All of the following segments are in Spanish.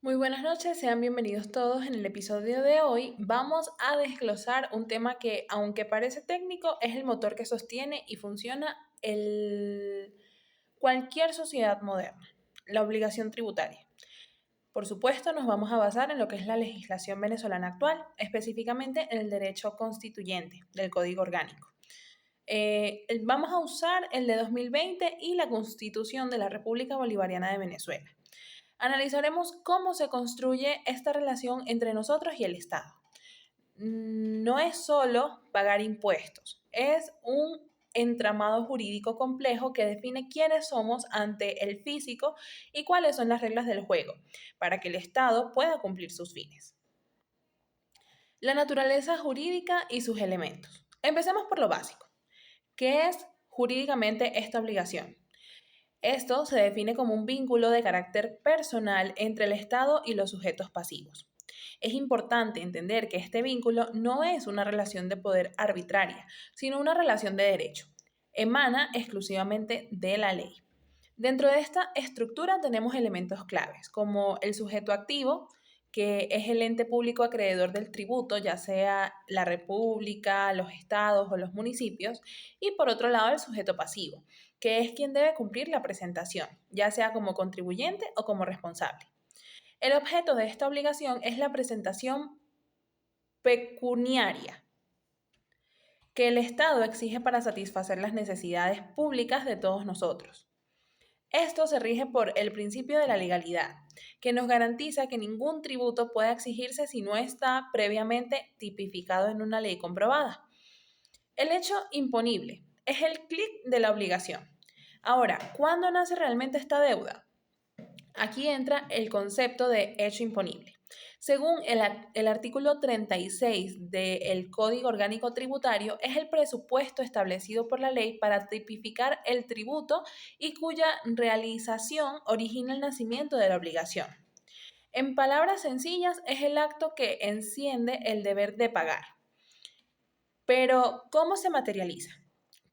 Muy buenas noches, sean bienvenidos todos. En el episodio de hoy vamos a desglosar un tema que, aunque parece técnico, es el motor que sostiene y funciona cualquier sociedad moderna, la obligación tributaria. Por supuesto, nos vamos a basar en lo que es la legislación venezolana actual, específicamente en el derecho constituyente del Código Orgánico. Vamos a usar el de 2020 y la Constitución de la República Bolivariana de Venezuela. Analizaremos cómo se construye esta relación entre nosotros y el Estado. No es solo pagar impuestos, es un entramado jurídico complejo que define quiénes somos ante el físico y cuáles son las reglas del juego para que el Estado pueda cumplir sus fines. La naturaleza jurídica y sus elementos. Empecemos por lo básico. ¿Qué es jurídicamente esta obligación? Esto se define como un vínculo de carácter personal entre el Estado y los sujetos pasivos. Es importante entender que este vínculo no es una relación de poder arbitraria, sino una relación de derecho. Emana exclusivamente de la ley. Dentro de esta estructura tenemos elementos claves, como el sujeto activo, que es el ente público acreedor del tributo, ya sea la república, los estados o los municipios, y por otro lado el sujeto pasivo, que es quien debe cumplir la presentación, ya sea como contribuyente o como responsable. El objeto de esta obligación es la presentación pecuniaria que el Estado exige para satisfacer las necesidades públicas de todos nosotros. Esto se rige por el principio de la legalidad, que nos garantiza que ningún tributo pueda exigirse si no está previamente tipificado en una ley comprobada. El hecho imponible es el clic de la obligación. Ahora, ¿cuándo nace realmente esta deuda? Aquí entra el concepto de hecho imponible. Según el artículo 36 del Código Orgánico Tributario, es el presupuesto establecido por la ley para tipificar el tributo y cuya realización origina el nacimiento de la obligación. En palabras sencillas, es el acto que enciende el deber de pagar. Pero, ¿cómo se materializa?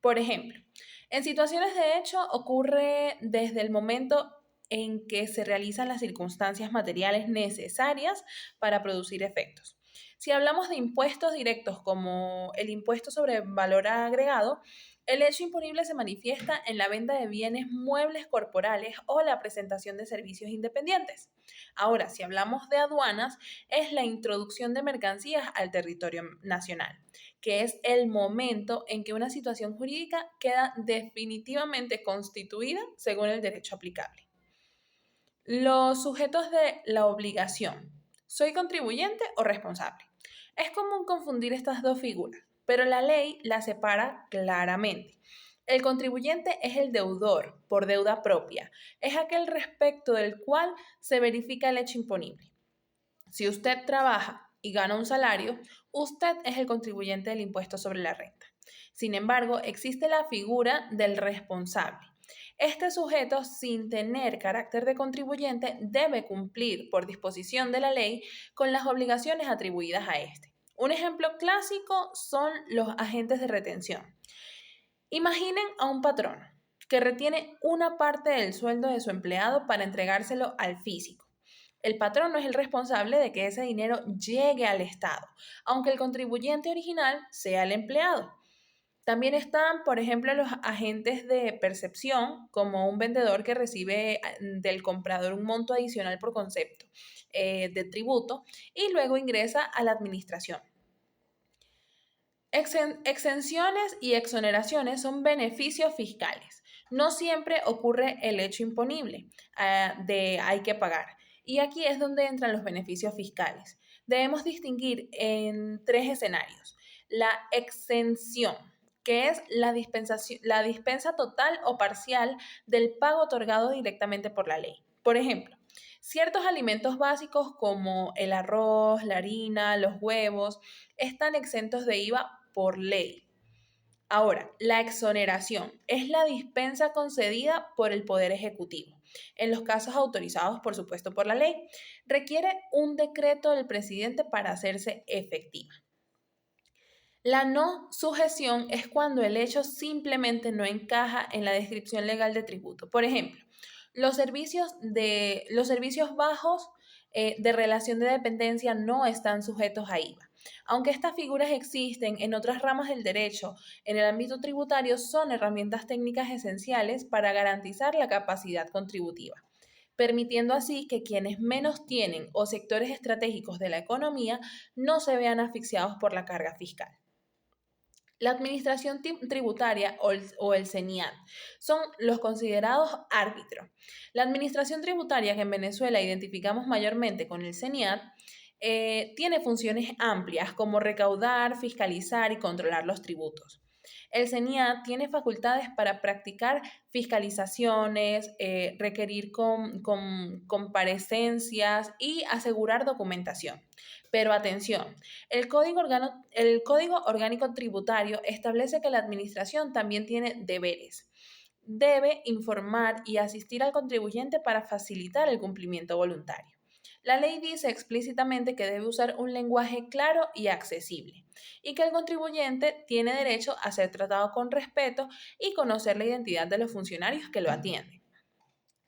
Por ejemplo, en situaciones de hecho ocurre desde el momento en que se realizan las circunstancias materiales necesarias para producir efectos. Si hablamos de impuestos directos como el impuesto sobre valor agregado, el hecho imponible se manifiesta en la venta de bienes muebles corporales o la presentación de servicios independientes. Ahora, si hablamos de aduanas, es la introducción de mercancías al territorio nacional, que es el momento en que una situación jurídica queda definitivamente constituida según el derecho aplicable. Los sujetos de la obligación. ¿Soy contribuyente o responsable? Es común confundir estas dos figuras, pero la ley las separa claramente. El contribuyente es el deudor por deuda propia, es aquel respecto del cual se verifica el hecho imponible. Si usted trabaja y gana un salario, usted es el contribuyente del impuesto sobre la renta. Sin embargo, existe la figura del responsable. Este sujeto, sin tener carácter de contribuyente, debe cumplir, por disposición de la ley, con las obligaciones atribuidas a este. Un ejemplo clásico son los agentes de retención. Imaginen a un patrón que retiene una parte del sueldo de su empleado para entregárselo al físico. El patrón no es el responsable de que ese dinero llegue al Estado, aunque el contribuyente original sea el empleado. También están, por ejemplo, los agentes de percepción, como un vendedor que recibe del comprador un monto adicional por concepto de tributo y luego ingresa a la administración. Exenciones y exoneraciones son beneficios fiscales. No siempre ocurre el hecho imponible de hay que pagar. Y aquí es donde entran los beneficios fiscales. Debemos distinguir en tres escenarios. La exención, que es la dispensa total o parcial del pago otorgado directamente por la ley. Por ejemplo, ciertos alimentos básicos como el arroz, la harina, los huevos, están exentos de IVA por ley. Ahora, la exoneración es la dispensa concedida por el Poder Ejecutivo. En los casos autorizados, por supuesto, por la ley, requiere un decreto del presidente para hacerse efectiva. La no sujeción es cuando el hecho simplemente no encaja en la descripción legal de tributo. Por ejemplo, los servicios bajos de relación de dependencia no están sujetos a IVA. Aunque estas figuras existen en otras ramas del derecho, en el ámbito tributario son herramientas técnicas esenciales para garantizar la capacidad contributiva, permitiendo así que quienes menos tienen o sectores estratégicos de la economía no se vean asfixiados por la carga fiscal. La Administración Tributaria o el CENIAT son los considerados árbitros. La Administración Tributaria, que en Venezuela identificamos mayormente con el CENIAT, tiene funciones amplias como recaudar, fiscalizar y controlar los tributos. El CENIAT tiene facultades para practicar fiscalizaciones, requerir comparecencias y asegurar documentación. Pero atención, el Código Orgánico Tributario establece que la administración también tiene deberes. Debe informar y asistir al contribuyente para facilitar el cumplimiento voluntario. La ley dice explícitamente que debe usar un lenguaje claro y accesible y que el contribuyente tiene derecho a ser tratado con respeto y conocer la identidad de los funcionarios que lo atienden.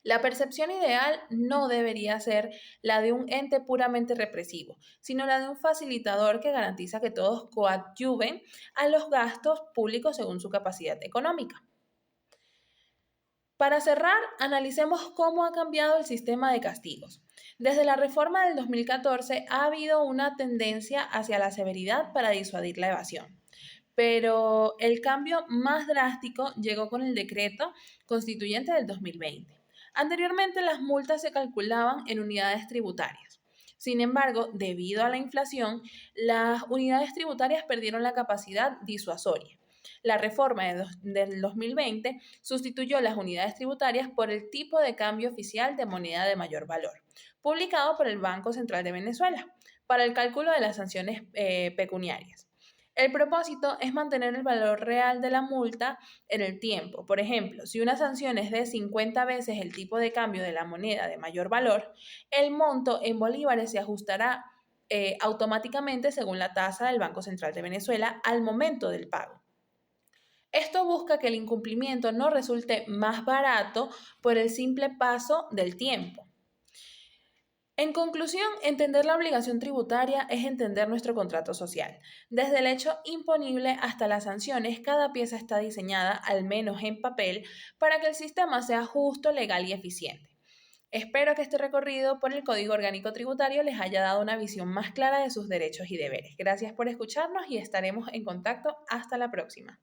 La percepción ideal no debería ser la de un ente puramente represivo, sino la de un facilitador que garantiza que todos coadyuven a los gastos públicos según su capacidad económica. Para cerrar, analicemos cómo ha cambiado el sistema de castigos. Desde la reforma del 2014 ha habido una tendencia hacia la severidad para disuadir la evasión. Pero el cambio más drástico llegó con el decreto constituyente del 2020. Anteriormente las multas se calculaban en unidades tributarias. Sin embargo, debido a la inflación, las unidades tributarias perdieron la capacidad disuasoria. La reforma del 2020 sustituyó las unidades tributarias por el tipo de cambio oficial de moneda de mayor valor, publicado por el Banco Central de Venezuela, para el cálculo de las sanciones pecuniarias. El propósito es mantener el valor real de la multa en el tiempo. Por ejemplo, si una sanción es de 50 veces el tipo de cambio de la moneda de mayor valor, el monto en bolívares se ajustará automáticamente según la tasa del Banco Central de Venezuela al momento del pago. Esto busca que el incumplimiento no resulte más barato por el simple paso del tiempo. En conclusión, entender la obligación tributaria es entender nuestro contrato social. Desde el hecho imponible hasta las sanciones, cada pieza está diseñada, al menos en papel, para que el sistema sea justo, legal y eficiente. Espero que este recorrido por el Código Orgánico Tributario les haya dado una visión más clara de sus derechos y deberes. Gracias por escucharnos y estaremos en contacto. Hasta la próxima.